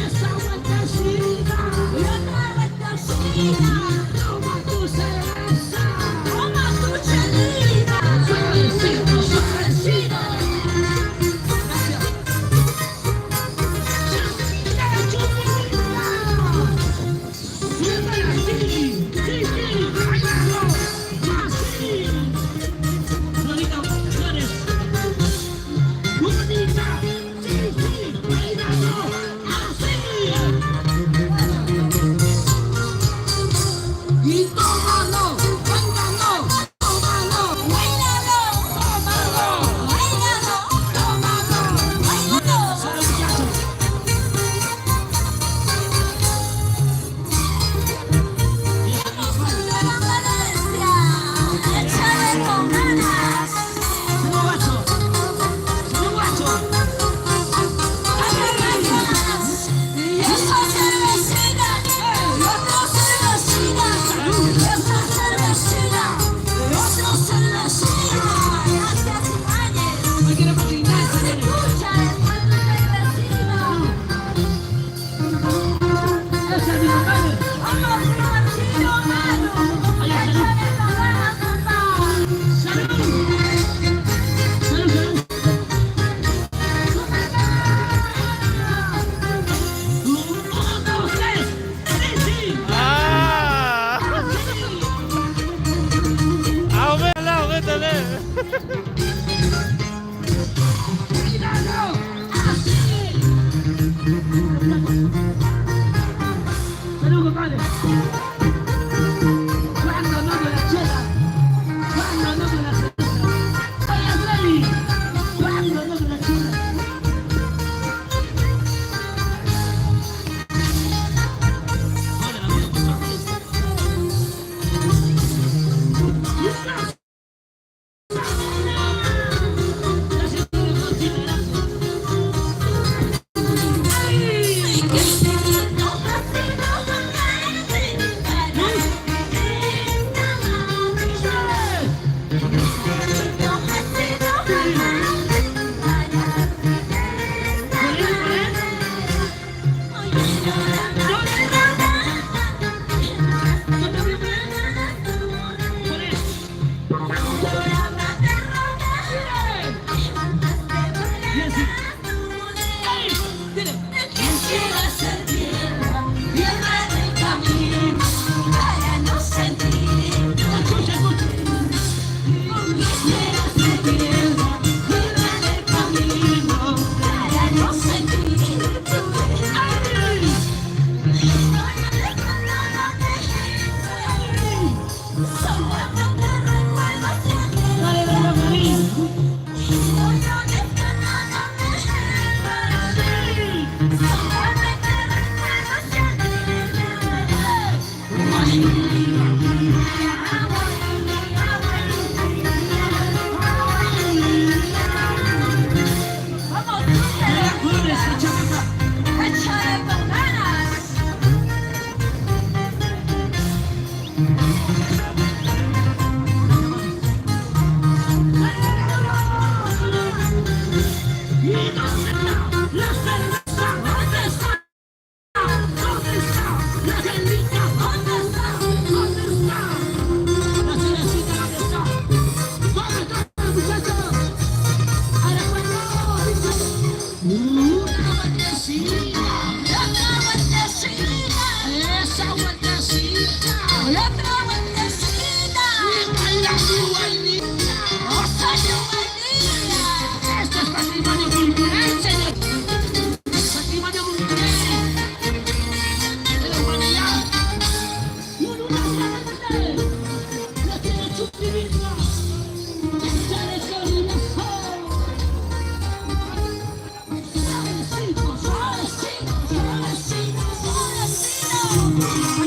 esa vueltecita y otra vueltecita. Toma tu cerveza, toma tu chelita. Suavecito, suavecito. Y tómalo, bailalo, tómalo, bailalo, tómalo, bailalo, tómalo, bailalo. Solo muchachos. Vamos a la Valencia, échale con ganas. Solo guacho, solo guacho. Y esa cervecita, y otra cervecita. Esa cervecita, y otra cervecita. Gracias, Imanes. Hoy quiero patinar, señores. Escucha el pueblo de vecino. Ese es mi compadre. Vamos, vecino, mano. Échale con ganas, papá. Salud. Salud, salud. Uno, dos, tres. Sí, sí. ¡Ah! ¡Ahóguetale! ¡Míralo! ¡Así! ¡Salud, compadre! ¿Cuándo no de la chela? ¿Cuándo no de la cerveza? ¡Oye, Freddy! ¿Cuándo no de la chela? Quisiera ser tierra, tierra del camino, para no sentir. Escucha, escucha. Quisiera ser tierra, tierra del camino, para no sentir. ¡Ay! Solo te recuerdo siempre. Dale, dale, Marín. ¡Échale con ganas! ¿Y dónde está la cerveza? ¿Dónde está? ¿Dónde está la chelita? ¿Dónde está? ¿Dónde está? La cervecita, ¿dónde está? ¿Dónde está, muchachos? Ahora cuando dice una vueltecita, otra vueltecita, esa vueltecita, otra vueltecita, y baila tu bailita, o sea, tu bailita. Esto es patrimonio cultural, señor. Patrimonio cultural de la humanidad. Un lugar grande, la tiene chupirita, échale coordinación. Suavecito, suavecito, suavecito, suavecito.